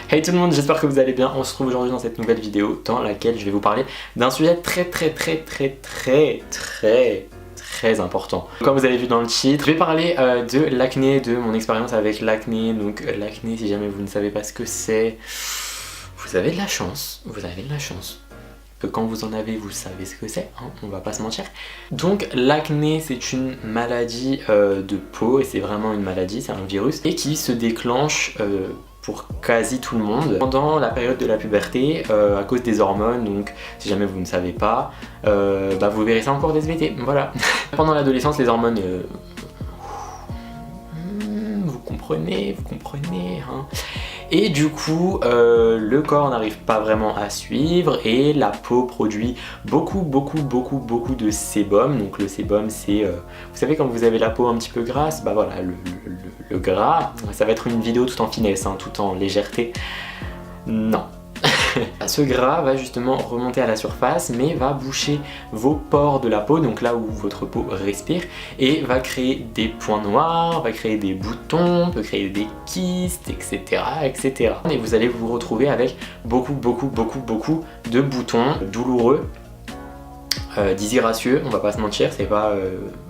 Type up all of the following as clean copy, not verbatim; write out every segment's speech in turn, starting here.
Hey tout le monde, j'espère que vous allez bien. On se retrouve aujourd'hui dans cette nouvelle vidéo dans laquelle je vais vous parler d'un sujet très important. Comme vous avez vu dans le titre, je vais parler de l'acné, de mon expérience avec l'acné. Donc l'acné, si jamais vous ne savez pas ce que c'est, vous avez de la chance, que quand vous en avez, vous savez ce que c'est, hein, on va pas se mentir. Donc l'acné, c'est une maladie de peau, et c'est vraiment une maladie, c'est un virus, et qui se déclenche pour quasi tout le monde pendant la période de la puberté à cause des hormones. Donc si jamais vous ne savez pas, vous verrez ça en cours d'SVT, voilà. Pendant l'adolescence, les hormones, vous comprenez, hein. Et du coup, le corps n'arrive pas vraiment à suivre et la peau produit beaucoup de sébum. Donc le sébum, c'est, vous savez, quand vous avez la peau un petit peu grasse, bah voilà, le gras, ça va être une vidéo tout en finesse, hein, tout en légèreté. Non. Ce gras va justement remonter à la surface, mais va boucher vos pores de la peau, donc là où votre peau respire, et va créer des points noirs, va créer des boutons, peut créer des kystes, etc. Et vous allez vous retrouver avec beaucoup de boutons douloureux, disgracieux, on va pas se mentir, c'est pas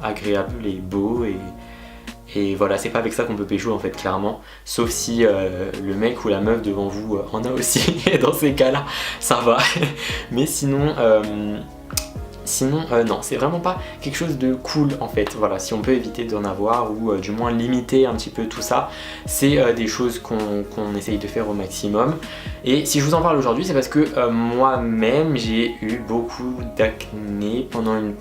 agréable et beau, et voilà, c'est pas avec ça qu'on peut pécho en fait, clairement. Sauf si le mec ou la meuf devant vous en a aussi, et dans ces cas-là, ça va. Mais sinon, non, c'est vraiment pas quelque chose de cool en fait. Voilà, si on peut éviter d'en avoir, ou du moins limiter un petit peu tout ça, c'est des choses qu'on essaye de faire au maximum. Et si je vous en parle aujourd'hui, c'est parce que moi-même, j'ai eu beaucoup d'acné pendant une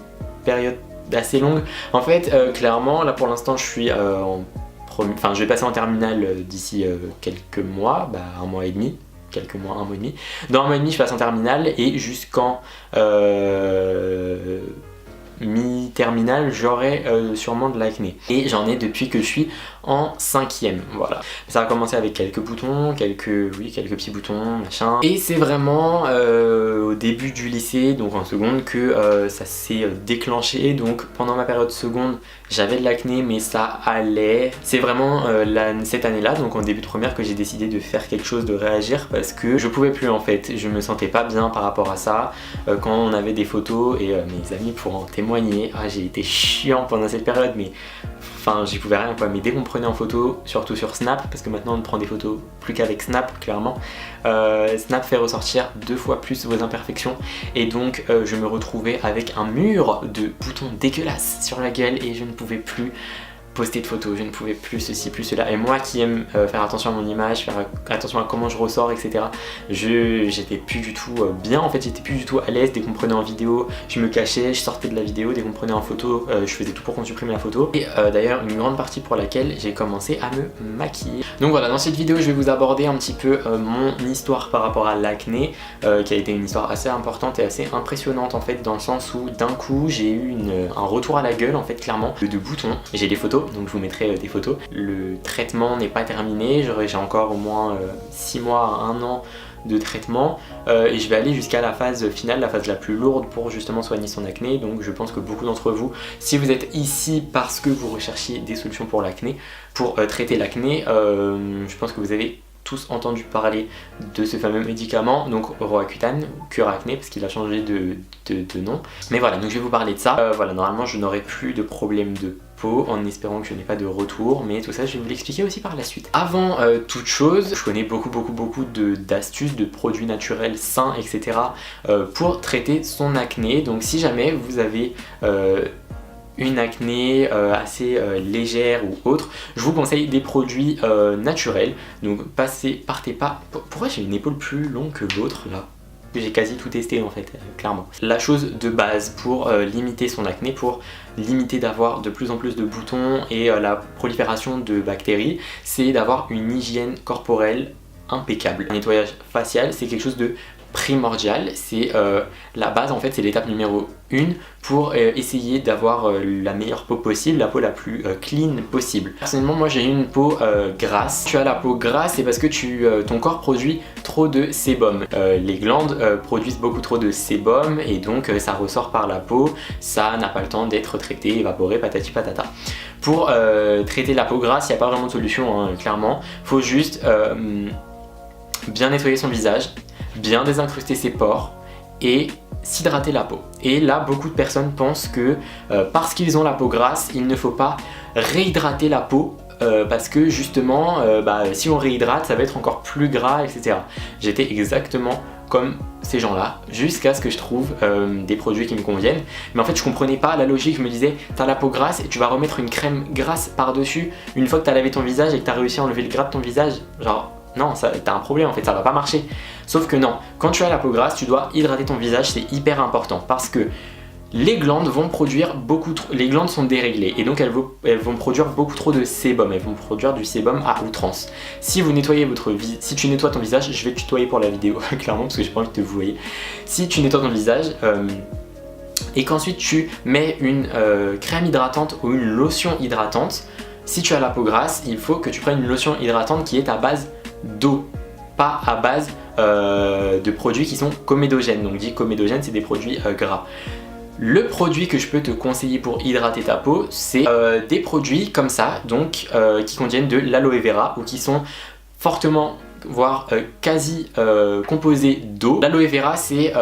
période assez longue. En fait, clairement, là pour l'instant, je suis je vais passer en terminale d'ici quelques mois, un mois et demi. Un mois et demi. Dans un mois et demi, je passe en terminale et jusqu'en mi-terminale, j'aurai sûrement de l'acné. Et j'en ai depuis que je suis en 5e, voilà. Ça a commencé avec quelques boutons, quelques petits boutons, machin. Et c'est vraiment au début du lycée, donc en seconde, que ça s'est déclenché. Donc pendant ma période seconde, j'avais de l'acné, mais ça allait. C'est vraiment cette année-là, donc en début de première, que j'ai décidé de faire quelque chose, de réagir, parce que je pouvais plus en fait. Je me sentais pas bien par rapport à ça. Quand on avait des photos, et mes amis pourront en témoigner, j'ai été chiant pendant cette période, mais enfin j'y pouvais rien quoi. Mais dès qu'on me prenait en photo, surtout sur Snap, parce que maintenant on ne prend des photos plus qu'avec Snap, clairement, Snap fait ressortir 2 fois plus vos imperfections, et donc je me retrouvais avec un mur de boutons dégueulasses sur la gueule, et je ne pouvais plus poster de photos, je ne pouvais plus ceci, plus cela. Et moi qui aime faire attention à mon image, faire attention à comment je ressors, etc., j'étais plus du tout bien, en fait, j'étais plus du tout à l'aise. Dès qu'on me prenait en vidéo, je me cachais, je sortais de la vidéo. Dès qu'on me prenait en photo, je faisais tout pour qu'on supprime la photo. Et d'ailleurs, une grande partie pour laquelle j'ai commencé à me maquiller. Donc voilà, dans cette vidéo, je vais vous aborder un petit peu mon histoire par rapport à l'acné, qui a été une histoire assez importante et assez impressionnante en fait, dans le sens où d'un coup, j'ai eu un retour à la gueule, en fait, clairement, de boutons. J'ai des photos, donc je vous mettrai des photos. Le traitement n'est pas terminé, j'ai encore au moins 6 mois à 1 an de traitement, et je vais aller jusqu'à la phase finale, la phase la plus lourde, pour justement soigner son acné. Donc je pense que beaucoup d'entre vous, si vous êtes ici parce que vous recherchiez des solutions pour l'acné, pour traiter l'acné, je pense que vous avez tous entendu parler de ce fameux médicament, donc Roaccutane, Cure Acné, parce qu'il a changé de nom. Mais voilà, donc je vais vous parler de ça. Voilà, normalement je n'aurai plus de problème de peau, en espérant que je n'ai pas de retour, mais tout ça je vais vous l'expliquer aussi par la suite. Avant toute chose, je connais beaucoup d'astuces, de produits naturels sains, etc. Pour traiter son acné. Donc si jamais vous avez une acné assez légère ou autre, je vous conseille des produits naturels. Donc partez pas. Pourquoi j'ai une épaule plus longue que l'autre là? J'ai quasi tout testé en fait, clairement. La chose de base pour limiter son acné, pour limiter d'avoir de plus en plus de boutons et la prolifération de bactéries, c'est d'avoir une hygiène corporelle impeccable. Un nettoyage facial, c'est quelque chose de primordial, c'est la base en fait, c'est l'étape numéro 1 pour essayer d'avoir la meilleure peau possible, la peau la plus clean possible. Personnellement, moi j'ai une peau grasse. Tu as la peau grasse, c'est parce que ton corps produit trop de sébum. Les glandes produisent beaucoup trop de sébum, et donc ça ressort par la peau, ça n'a pas le temps d'être traité, évaporé, patati patata. Pour traiter la peau grasse, il n'y a pas vraiment de solution, hein, clairement. Faut juste bien nettoyer son visage, bien désincruster ses pores et s'hydrater la peau. Et là, beaucoup de personnes pensent que parce qu'ils ont la peau grasse, il ne faut pas réhydrater la peau parce que justement, si on réhydrate, ça va être encore plus gras, etc. J'étais exactement comme ces gens-là, jusqu'à ce que je trouve des produits qui me conviennent. Mais en fait, je comprenais pas la logique. Je me disais, t'as la peau grasse et tu vas remettre une crème grasse par-dessus une fois que t'as lavé ton visage et que t'as réussi à enlever le gras de ton visage. Genre, non, t'as un problème en fait, ça va pas marcher. Sauf que non, quand tu as la peau grasse, tu dois hydrater ton visage, c'est hyper important parce que les glandes vont produire beaucoup trop, les glandes sont déréglées et donc elles vont produire beaucoup trop de sébum, elles vont produire du sébum à outrance. Si tu nettoies ton visage, je vais te tutoyer pour la vidéo clairement parce que j'ai pas envie de te vous voyez. Si tu nettoies ton visage et qu'ensuite tu mets une crème hydratante ou une lotion hydratante, si tu as la peau grasse, il faut que tu prennes une lotion hydratante qui est à base d'eau, pas à base de produits qui sont comédogènes. Donc dit comédogènes, c'est des produits gras. Le produit que je peux te conseiller pour hydrater ta peau, c'est des produits comme ça, donc qui contiennent de l'aloe vera ou qui sont fortement, voire quasi composés d'eau. L'aloe vera, c'est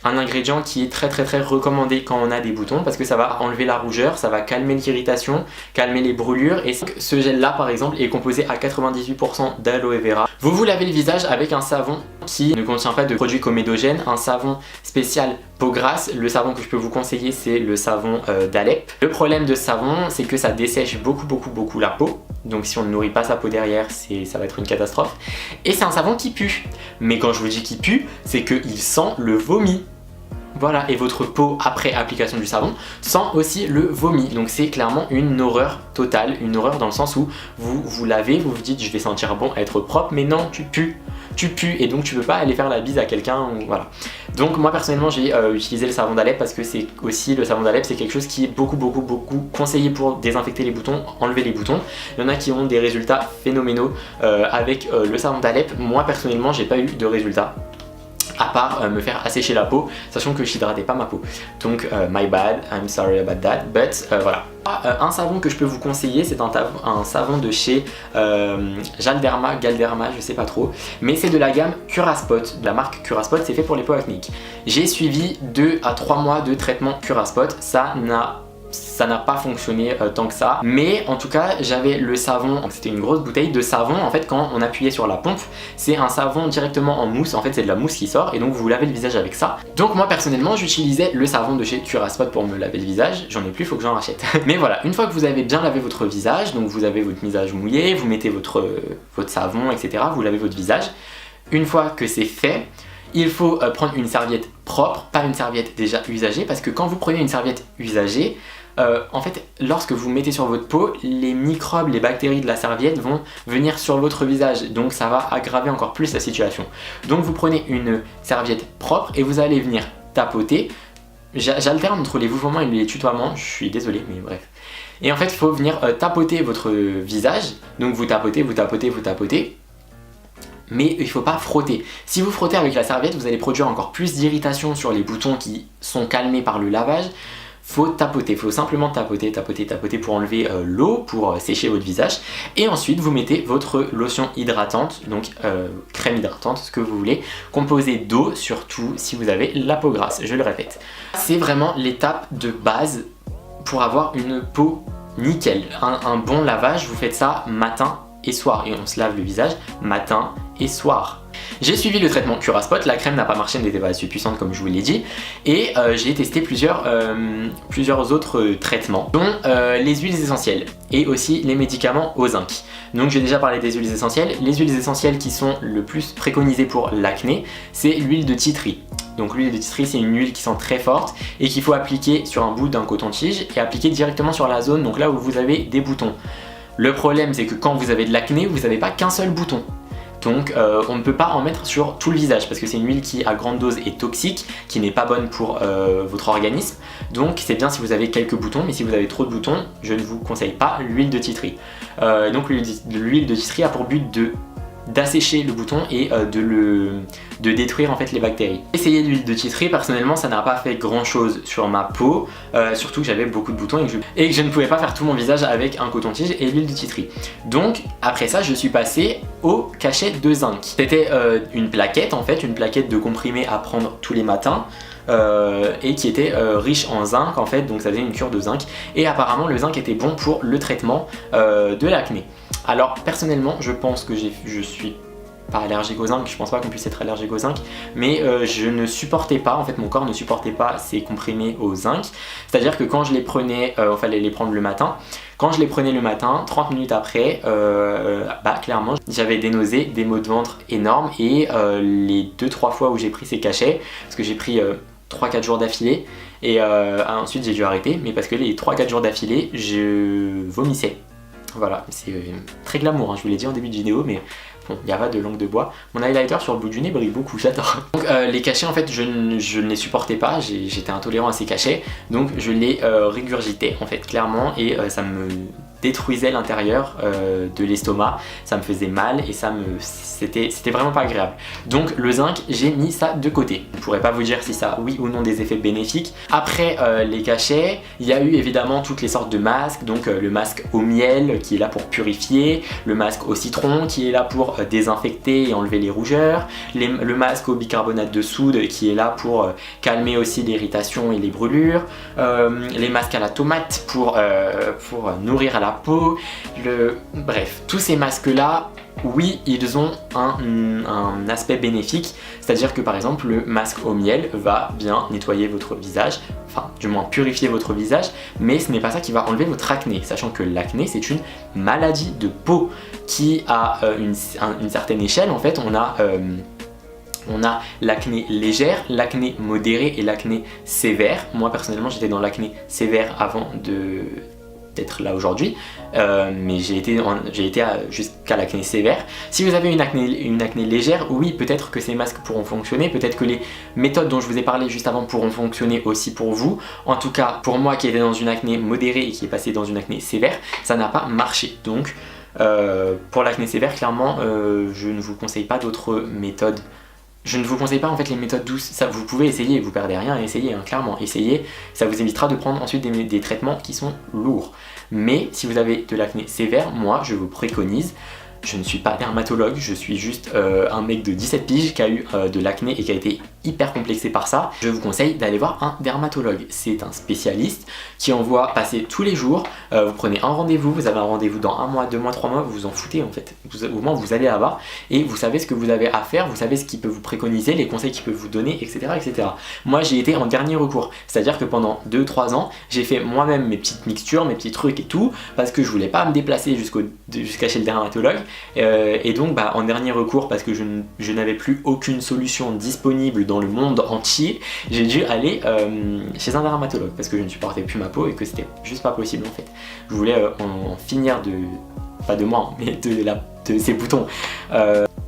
un ingrédient qui est très recommandé quand on a des boutons parce que ça va enlever la rougeur, ça va calmer l'irritation, calmer les brûlures et ce gel là par exemple est composé à 98% d'aloe vera. Vous vous lavez le visage avec un savon qui ne contient pas de produits comédogènes, un savon spécial peau grasse. Le savon que je peux vous conseiller c'est le savon d'Alep. Le problème de ce savon c'est que ça dessèche beaucoup la peau. Donc si on ne nourrit pas sa peau derrière, ça va être une catastrophe. Et c'est un savon qui pue. Mais quand je vous dis qu'il pue, c'est qu'il sent le vomi. Voilà, et votre peau après application du savon sent aussi le vomi. Donc c'est clairement une horreur totale, une horreur dans le sens où vous vous lavez, vous vous dites je vais sentir bon, être propre, mais non, tu pues et donc tu peux pas aller faire la bise à quelqu'un, voilà. Donc moi personnellement j'ai utilisé le savon d'Alep parce que c'est aussi, le savon d'Alep c'est quelque chose qui est beaucoup conseillé pour désinfecter les boutons, enlever les boutons. Il y en a qui ont des résultats phénoménaux avec le savon d'Alep. Moi personnellement j'ai pas eu de résultats à part me faire assécher la peau, sachant que je n'hydratais pas ma peau. Donc my bad, I'm sorry about that, but voilà. Un savon que je peux vous conseiller, c'est un savon de chez Galderma, je sais pas trop, mais c'est de la gamme Curaspot, de la marque Curaspot, c'est fait pour les peaux acnéiques. J'ai suivi 2 à 3 mois de traitement Curaspot, ça n'a pas fonctionné tant que ça, mais en tout cas j'avais le savon, c'était une grosse bouteille de savon. En fait quand on appuyait sur la pompe, c'est un savon directement en mousse, en fait c'est de la mousse qui sort et donc vous lavez le visage avec ça. Donc moi personnellement j'utilisais le savon de chez Curaspot pour me laver le visage, j'en ai plus, faut que j'en rachète. Mais voilà, une fois que vous avez bien lavé votre visage, donc vous avez votre visage mouillé, vous mettez votre savon, etc., vous lavez votre visage. Une fois que c'est fait, il faut prendre une serviette propre, pas une serviette déjà usagée, parce que quand vous prenez une serviette usagée, en fait, lorsque vous mettez sur votre peau, les microbes, les bactéries de la serviette vont venir sur votre visage, donc ça va aggraver encore plus la situation. Donc vous prenez une serviette propre et vous allez venir tapoter. J'alterne entre les vouvoiements et les tutoiements, je suis désolé, mais bref. Et en fait, il faut venir tapoter votre visage, donc vous tapotez, mais il ne faut pas frotter. Si vous frottez avec la serviette, vous allez produire encore plus d'irritation sur les boutons qui sont calmés par le lavage. Faut tapoter, faut simplement tapoter pour enlever l'eau, pour sécher votre visage. Et ensuite vous mettez votre lotion hydratante, donc crème hydratante, ce que vous voulez, composée d'eau, surtout si vous avez la peau grasse, je le répète. C'est vraiment l'étape de base pour avoir une peau nickel. Un bon lavage, vous faites ça matin et soir, et on se lave le visage matin et soir. J'ai suivi le traitement Curaspot, la crème n'a pas marché, n'était pas assez puissante comme je vous l'ai dit, et j'ai testé plusieurs autres traitements, dont les huiles essentielles et aussi les médicaments au zinc. Donc j'ai déjà parlé des huiles essentielles. Les huiles essentielles qui sont le plus préconisées pour l'acné, c'est l'huile de titri. Donc l'huile de titri, c'est une huile qui sent très forte et qu'il faut appliquer sur un bout d'un coton-tige et appliquer directement sur la zone, donc là où vous avez des boutons. Le problème c'est que quand vous avez de l'acné, vous n'avez pas qu'un seul bouton. Donc on ne peut pas en mettre sur tout le visage parce que c'est une huile qui à grande dose est toxique, qui n'est pas bonne pour votre organisme. Donc c'est bien si vous avez quelques boutons, mais si vous avez trop de boutons, je ne vous conseille pas l'huile de titri. Donc l'huile de titri a pour but de d'assécher le bouton et de détruire en fait les bactéries. Essayer l'huile de tea tree, personnellement ça n'a pas fait grand chose sur ma peau, surtout que j'avais beaucoup de boutons et que je ne pouvais pas faire tout mon visage avec un coton-tige et l'huile de tea tree. Donc après ça je suis passé au cachet de zinc. C'était une plaquette en fait, une plaquette de comprimés à prendre tous les matins. Et qui était riche en zinc en fait, donc ça faisait une cure de zinc et apparemment le zinc était bon pour le traitement de l'acné. Alors personnellement je pense que je suis pas allergique au zinc, je pense pas qu'on puisse être allergique au zinc, mais je ne supportais pas, en fait mon corps ne supportait pas ces comprimés au zinc, c'est à dire que quand je les prenais, il fallait les prendre le matin. Quand je les prenais le matin, 30 minutes après, clairement j'avais des nausées, des maux de ventre énormes et les 2-3 fois où j'ai pris ces cachets, parce que j'ai pris 3-4 jours d'affilée et ensuite j'ai dû arrêter, mais parce que les 3-4 jours d'affilée je vomissais. Voilà, c'est très glamour, hein, je vous l'ai dit en début de vidéo, mais bon, il n'y a pas de langue de bois. Mon highlighter sur le bout du nez brille beaucoup, j'adore. Donc les cachets en fait je ne les supportais pas, j'étais intolérant à ces cachets, donc je les régurgitais en fait clairement et ça me détruisait l'intérieur de l'estomac, ça me faisait mal et c'était vraiment pas agréable. Donc le zinc, j'ai mis ça de côté. Je ne pourrais pas vous dire si ça a oui ou non des effets bénéfiques. Après les cachets, il y a eu évidemment toutes les sortes de masques, donc le masque au miel qui est là pour purifier, le masque au citron qui est là pour désinfecter et enlever les rougeurs, le masque au bicarbonate de soude qui est là pour calmer aussi l'irritation et les brûlures, les masques à la tomate pour nourrir à la peau, bref, tous ces masques là, oui, ils ont un aspect bénéfique, c'est-à-dire que par exemple le masque au miel va bien nettoyer votre visage, enfin du moins purifier votre visage, mais ce n'est pas ça qui va enlever votre acné, sachant que l'acné c'est une maladie de peau qui a une certaine échelle. En fait on a l'acné légère, l'acné modéré et l'acné sévère. Moi personnellement j'étais dans l'acné sévère avant d'être là aujourd'hui, mais j'ai été jusqu'à l'acné sévère. Si vous avez une acné légère, oui, peut-être que ces masques pourront fonctionner, peut-être que les méthodes dont je vous ai parlé juste avant pourront fonctionner aussi pour vous. En tout cas, pour moi qui était dans une acné modérée et qui est passé dans une acné sévère, ça n'a pas marché. Donc, pour l'acné sévère, clairement, je ne vous conseille pas d'autres méthodes. Je ne vous conseille pas en fait les méthodes douces, ça, vous pouvez essayer, vous perdez rien, essayez, hein, clairement, essayez, ça vous évitera de prendre ensuite des traitements qui sont lourds. Mais si vous avez de l'acné sévère, moi je vous préconise, je ne suis pas dermatologue, je suis juste un mec de 17 piges qui a eu de l'acné et qui a été hyper complexé par ça, je vous conseille d'aller voir un dermatologue. C'est un spécialiste qui envoie passer tous les jours, vous prenez un rendez-vous, vous avez un rendez-vous dans 1 mois, 2 mois, 3 mois, vous vous en foutez en fait. Au moins vous allez là-bas et vous savez ce que vous avez à faire, vous savez ce qu'il peut vous préconiser, les conseils qu'il peut vous donner, etc. etc. Moi j'ai été en dernier recours, c'est-à-dire que pendant 2-3 ans, j'ai fait moi-même mes petites mixtures, mes petits trucs et tout, parce que je voulais pas me déplacer jusqu'à chez le dermatologue, et donc en dernier recours, parce que je n'avais plus aucune solution disponible dans le monde entier, j'ai dû aller chez un dermatologue parce que je ne supportais plus ma peau et que c'était juste pas possible en fait. Je voulais en finir pas de moi, mais de ces boutons.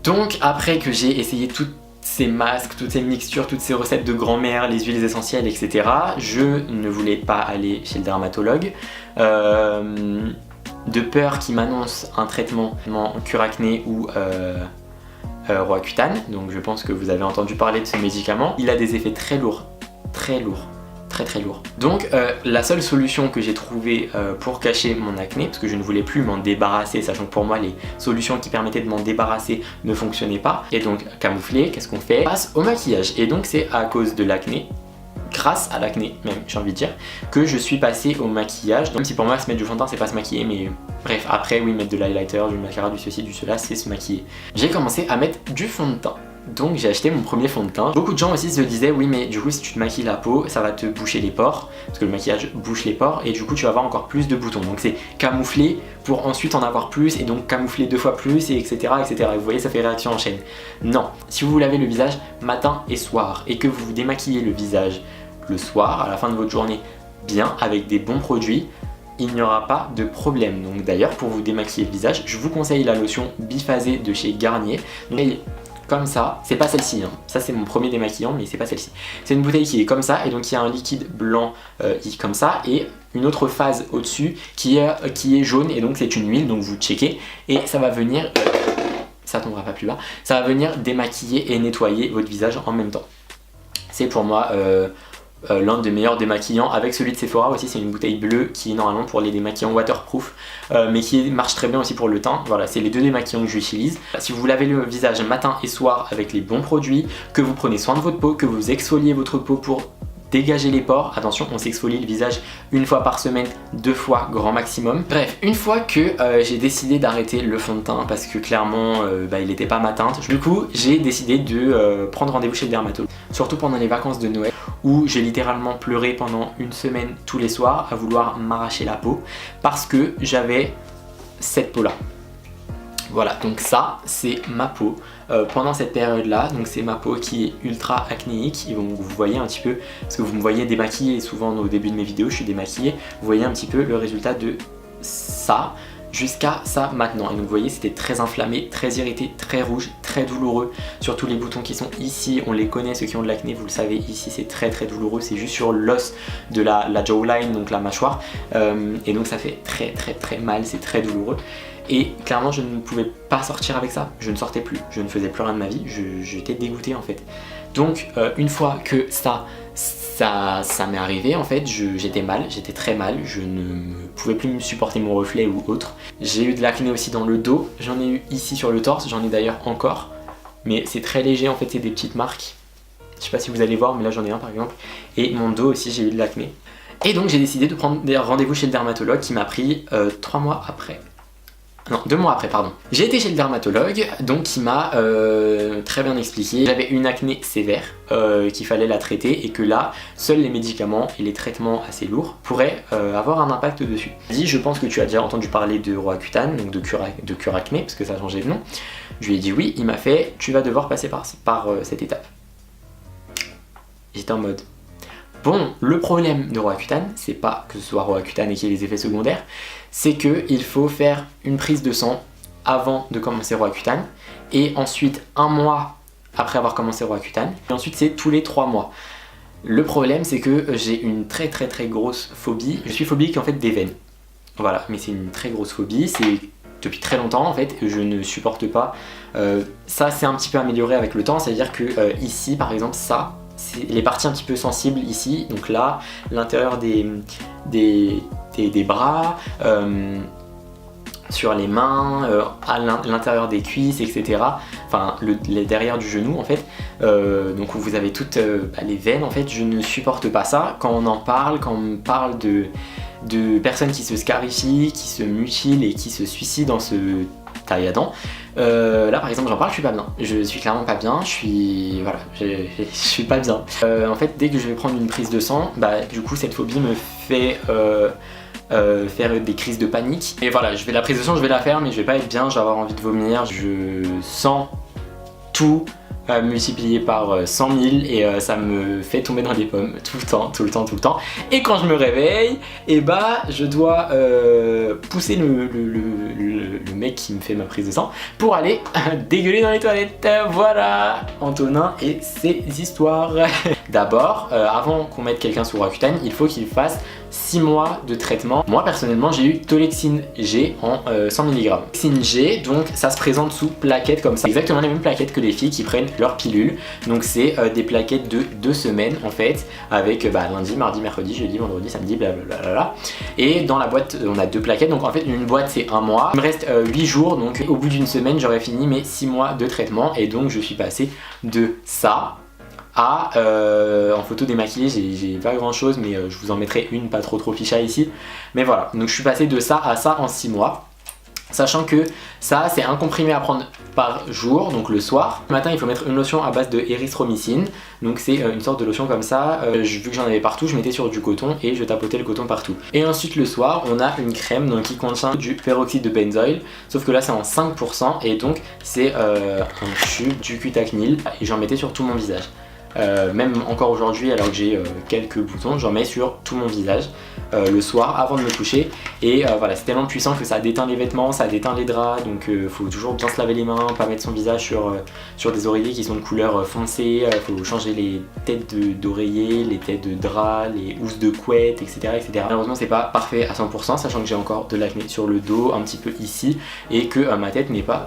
Donc après que j'ai essayé toutes ces masques, toutes ces mixtures, toutes ces recettes de grand-mère, les huiles essentielles, etc., je ne voulais pas aller chez le dermatologue. De peur qu'il m'annonce un traitement cure acné ou Roaccutane, donc je pense que vous avez entendu parler de ce médicament. Il a des effets très lourds, très lourd. Donc la seule solution que j'ai trouvée pour cacher mon acné, parce que je ne voulais plus m'en débarrasser, sachant que pour moi les solutions qui permettaient de m'en débarrasser ne fonctionnaient pas, et donc camoufler, qu'est-ce qu'on fait? On passe au maquillage, et donc c'est à cause de l'acné, grâce à l'acné même j'ai envie de dire, que je suis passé au maquillage. Donc, même si pour moi se mettre du fond de teint c'est pas se maquiller, mais bref, après oui, mettre de l'highlighter, du mascara, du ceci, du cela, c'est se maquiller. J'ai commencé à mettre du fond de teint. Donc j'ai acheté mon premier fond de teint. Beaucoup de gens aussi se disaient oui mais du coup si tu te maquilles la peau ça va te boucher les pores, parce que le maquillage bouche les pores et du coup tu vas avoir encore plus de boutons. Donc c'est camoufler pour ensuite en avoir plus et donc camoufler 2 fois plus et etc. etc. Et vous voyez ça fait réaction en chaîne. Non, si vous vous lavez le visage matin et soir et que vous vous démaquillez le visage le soir à la fin de votre journée bien avec des bons produits, il n'y aura pas de problème. Donc d'ailleurs pour vous démaquiller le visage je vous conseille la lotion biphasée de chez Garnier. Donc, comme ça, c'est pas celle-ci, hein. Ça c'est mon premier démaquillant mais c'est pas celle-ci. C'est une bouteille qui est comme ça et donc il y a un liquide blanc comme ça et une autre phase au-dessus qui est jaune et donc c'est une huile, donc vous checkez et ça va venir ça tombera pas plus bas. Ça va venir démaquiller et nettoyer votre visage en même temps. C'est pour moi l'un des meilleurs démaquillants, avec celui de Sephora aussi. C'est une bouteille bleue qui est normalement pour les démaquillants waterproof, mais qui marche très bien aussi pour le teint. Voilà, c'est les deux démaquillants que j'utilise. Si vous lavez le visage matin et soir avec les bons produits, que vous prenez soin de votre peau, que vous exfoliez votre peau pour dégager les pores, attention, on s'exfolie le visage une fois par semaine, 2 fois grand maximum. Bref, une fois que j'ai décidé d'arrêter le fond de teint parce que clairement il n'était pas ma teinte, du coup j'ai décidé de prendre rendez-vous chez le dermatologue, surtout pendant les vacances de Noël où j'ai littéralement pleuré pendant une semaine tous les soirs à vouloir m'arracher la peau parce que j'avais cette peau là. Voilà, donc ça c'est ma peau pendant cette période là, donc c'est ma peau qui est ultra acnéique. Et donc vous voyez un petit peu, parce que vous me voyez démaquillée souvent au début de mes vidéos, je suis démaquillée, vous voyez un petit peu le résultat de ça jusqu'à ça maintenant. Et donc vous voyez c'était très inflammé, très irrité, très rouge, très douloureux. Surtout les boutons qui sont ici, on les connaît, ceux qui ont de l'acné, vous le savez, ici c'est très douloureux, c'est juste sur l'os de la jawline, donc la mâchoire, et donc ça fait très mal, c'est très douloureux. Et clairement je ne pouvais pas sortir avec ça, je ne sortais plus, je ne faisais plus rien de ma vie, j'étais dégoûté en fait. Donc une fois que ça m'est arrivé en fait, j'étais mal, j'étais très mal, je ne pouvais plus me supporter mon reflet ou autre. J'ai eu de l'acné aussi dans le dos, j'en ai eu ici sur le torse, j'en ai d'ailleurs encore, mais c'est très léger en fait, c'est des petites marques. Je sais pas si vous allez voir, mais là j'en ai un par exemple. Et mon dos aussi, j'ai eu de l'acné. Et donc j'ai décidé de prendre des rendez-vous chez le dermatologue qui m'a pris 3 mois après. Non, 2 mois après, pardon. J'ai été chez le dermatologue, donc qui m'a très bien expliqué. J'avais une acné sévère, qu'il fallait la traiter et que là, seuls les médicaments et les traitements assez lourds pourraient avoir un impact dessus. Il dit, je pense que tu as déjà entendu parler de Roaccutane, donc de cure acné, parce que ça a changé de nom. Je lui ai dit oui, il m'a fait, tu vas devoir passer par cette étape. J'étais en mode... Bon, le problème de Roaccutane, c'est pas que ce soit Roaccutane et qu'il y ait les effets secondaires, c'est qu'il faut faire une prise de sang avant de commencer Roaccutane, et ensuite 1 mois après avoir commencé Roaccutane, et ensuite c'est tous les 3 mois. Le problème c'est que j'ai une très grosse phobie, je suis phobique en fait des veines. Voilà, mais c'est une très grosse phobie, c'est depuis très longtemps en fait, je ne supporte pas. Ça c'est un petit peu amélioré avec le temps, c'est-à-dire que ici par exemple ça, c'est les parties un petit peu sensibles ici, donc là, l'intérieur des bras, sur les mains, à l'intérieur des cuisses, etc. Enfin, les derrière du genou en fait. Donc où vous avez toutes les veines en fait, je ne supporte pas ça. Quand on en parle, quand on me parle de personnes qui se scarifient, qui se mutilent et qui se suicident en se taille à dents. Là par exemple j'en parle, je suis pas bien. Je suis clairement pas bien, je suis pas bien. En fait dès que je vais prendre une prise de sang, du coup cette phobie me fait faire des crises de panique. Et voilà, la prise de sang je vais la faire mais je vais pas être bien, je vais avoir envie de vomir, je sens tout multiplié par 100 000 et ça me fait tomber dans les pommes tout le temps. Et quand je me réveille, je dois pousser le mec qui me fait ma prise de sang pour aller dégueuler dans les toilettes. Voilà, Antonin et ses histoires. D'abord, avant qu'on mette quelqu'un sous Roaccutane, il faut qu'il fasse 6 mois de traitement. Moi personnellement j'ai eu Tolexine G en 100 mg. Tolexine G, donc ça se présente sous plaquettes comme ça, exactement les mêmes plaquettes que les filles qui prennent leur pilule. Donc c'est des plaquettes de 2 semaines en fait, avec lundi, mardi, mercredi, jeudi, vendredi, samedi, blablabla. Et dans la boîte on a 2 plaquettes, donc en fait une boîte c'est 1 mois. Il me reste 8 jours, donc au bout d'une semaine j'aurai fini mes 6 mois de traitement. Et donc je suis passé de ça à en photo démaquillée, j'ai pas grand chose, mais je vous en mettrai une pas trop ficha ici. Mais voilà, donc je suis passé de ça à ça en 6 mois. Sachant que ça c'est un comprimé à prendre par jour, donc le soir. Le matin il faut mettre une lotion à base de érythromycine, donc c'est une sorte de lotion comme ça. Vu que j'en avais partout, je mettais sur du coton et je tapotais le coton partout. Et ensuite le soir on a une crème donc, qui contient du peroxyde de benzoyl, sauf que là c'est en 5% et donc c'est un tube du Cutacnil et j'en mettais sur tout mon visage. Même encore aujourd'hui alors que j'ai quelques boutons, j'en mets sur tout mon visage le soir avant de me coucher. Et voilà, c'est tellement puissant que ça déteint les vêtements, ça déteint les draps, donc faut toujours bien se laver les mains, pas mettre son visage sur des oreillers qui sont de couleur foncée. Faut changer les têtes d'oreiller, les têtes de draps, les housses de couette, etc. Malheureusement c'est pas parfait à 100%, sachant que j'ai encore de l'acné sur le dos, un petit peu ici, et que ma tête n'est pas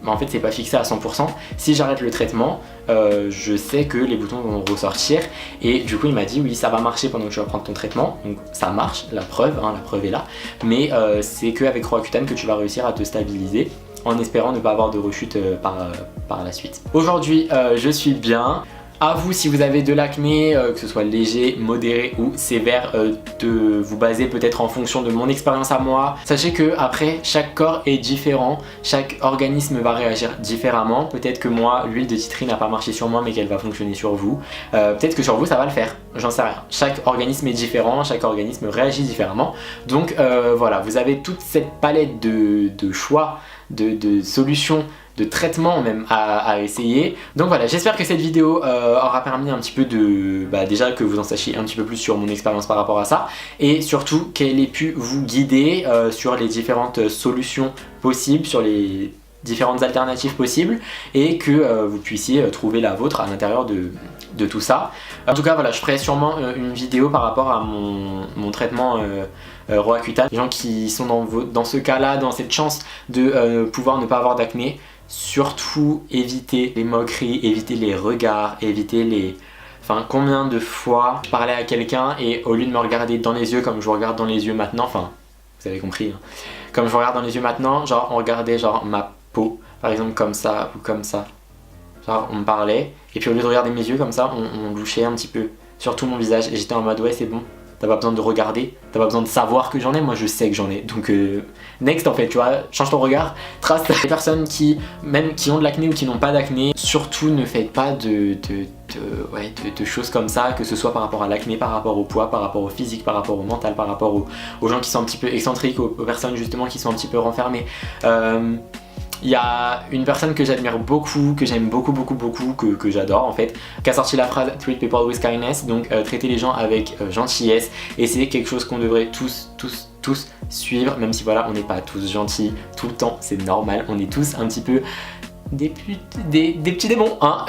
en fait c'est pas fixé à 100%. Si j'arrête le traitement, je sais que les boutons vont ressortir et du coup il m'a dit oui ça va marcher pendant que tu vas prendre ton traitement, donc ça marche, la preuve est là, mais c'est qu'avec Roaccutane que tu vas réussir à te stabiliser en espérant ne pas avoir de rechute par la suite. Aujourd'hui je suis bien. À vous, si vous avez de l'acné, que ce soit léger, modéré ou sévère, de vous baser peut-être en fonction de mon expérience à moi. Sachez que après, chaque corps est différent, chaque organisme va réagir différemment. Peut-être que moi, l'huile de titri n'a pas marché sur moi mais qu'elle va fonctionner sur vous. Peut-être que sur vous ça va le faire, j'en sais rien. Chaque organisme est différent, chaque organisme réagit différemment. Donc voilà, vous avez toute cette palette de choix, de solutions, de traitement même à essayer. Donc voilà, j'espère que cette vidéo aura permis un petit peu de déjà que vous en sachiez un petit peu plus sur mon expérience par rapport à ça et surtout qu'elle ait pu vous guider sur les différentes solutions possibles, sur les différentes alternatives possibles et que vous puissiez trouver la vôtre à l'intérieur de tout ça. En tout cas voilà, je ferai sûrement une vidéo par rapport à mon traitement Roaccutane. Les gens qui sont dans ce cas là, dans cette chance de pouvoir ne pas avoir d'acné, surtout évitez les moqueries, évitez les regards, évitez les... Enfin, combien de fois je parlais à quelqu'un et au lieu de me regarder dans les yeux comme je vous regarde dans les yeux maintenant, enfin, vous avez compris, hein, comme je vous regarde dans les yeux maintenant, genre on regardait genre ma peau, par exemple comme ça ou comme ça. Genre on me parlait et puis au lieu de regarder mes yeux comme ça, on louchait un petit peu sur tout mon visage et j'étais en mode ouais c'est bon. T'as pas besoin de regarder, t'as pas besoin de savoir que j'en ai, moi je sais que j'en ai. Donc next en fait, tu vois, change ton regard, trace les personnes qui ont de l'acné ou qui n'ont pas d'acné. Surtout ne faites pas de choses comme ça, que ce soit par rapport à l'acné, par rapport au poids, par rapport au physique, par rapport au mental, par rapport aux gens qui sont un petit peu excentriques, aux personnes justement qui sont un petit peu renfermées. Il y a une personne que j'admire beaucoup, que j'aime beaucoup, que j'adore en fait, qui a sorti la phrase Treat people with kindness, donc traiter les gens avec gentillesse, et c'est quelque chose qu'on devrait tous suivre, même si voilà, on n'est pas tous gentils tout le temps, c'est normal, on est tous un petit peu des petits démons, hein.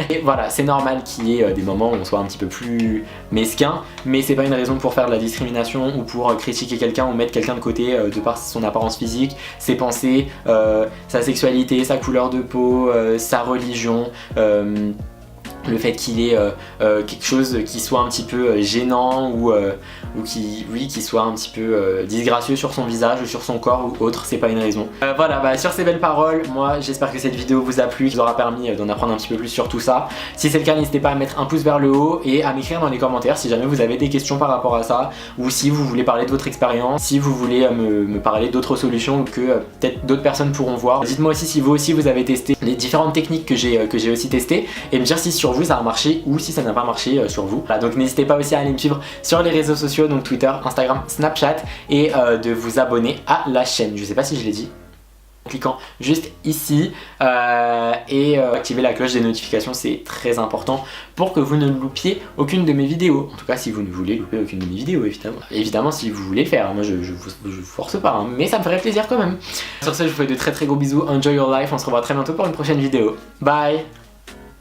Et voilà, c'est normal qu'il y ait des moments où on soit un petit peu plus mesquin, mais c'est pas une raison pour faire de la discrimination ou pour critiquer quelqu'un ou mettre quelqu'un de côté de par son apparence physique, ses pensées, sa sexualité, sa couleur de peau, sa religion. Le fait qu'il ait quelque chose qui soit un petit peu gênant ou qui soit un petit peu disgracieux sur son visage ou sur son corps ou autre, c'est pas une raison. Voilà, sur ces belles paroles, moi j'espère que cette vidéo vous a plu, qui vous aura permis d'en apprendre un petit peu plus sur tout ça. Si c'est le cas, n'hésitez pas à mettre un pouce vers le haut et à m'écrire dans les commentaires si jamais vous avez des questions par rapport à ça, ou si vous voulez parler de votre expérience, si vous voulez me parler d'autres solutions que peut-être d'autres personnes pourront voir. Dites-moi aussi si vous avez testé les différentes techniques que j'ai aussi testées et me dire si sur vous ça a marché ou si ça n'a pas marché sur vous. Voilà, donc n'hésitez pas aussi à aller me suivre sur les réseaux sociaux, donc Twitter, Instagram, Snapchat, et de vous abonner à la chaîne. Je sais pas si je l'ai dit. En cliquant juste ici et activer la cloche des notifications, c'est très important pour que vous ne loupiez aucune de mes vidéos. En tout cas si vous ne voulez louper aucune de mes vidéos, évidemment si vous voulez le faire, moi je vous force pas, hein, mais ça me ferait plaisir quand même. Sur ce, je vous fais de très gros bisous, enjoy your life, on se revoit très bientôt pour une prochaine vidéo. Bye.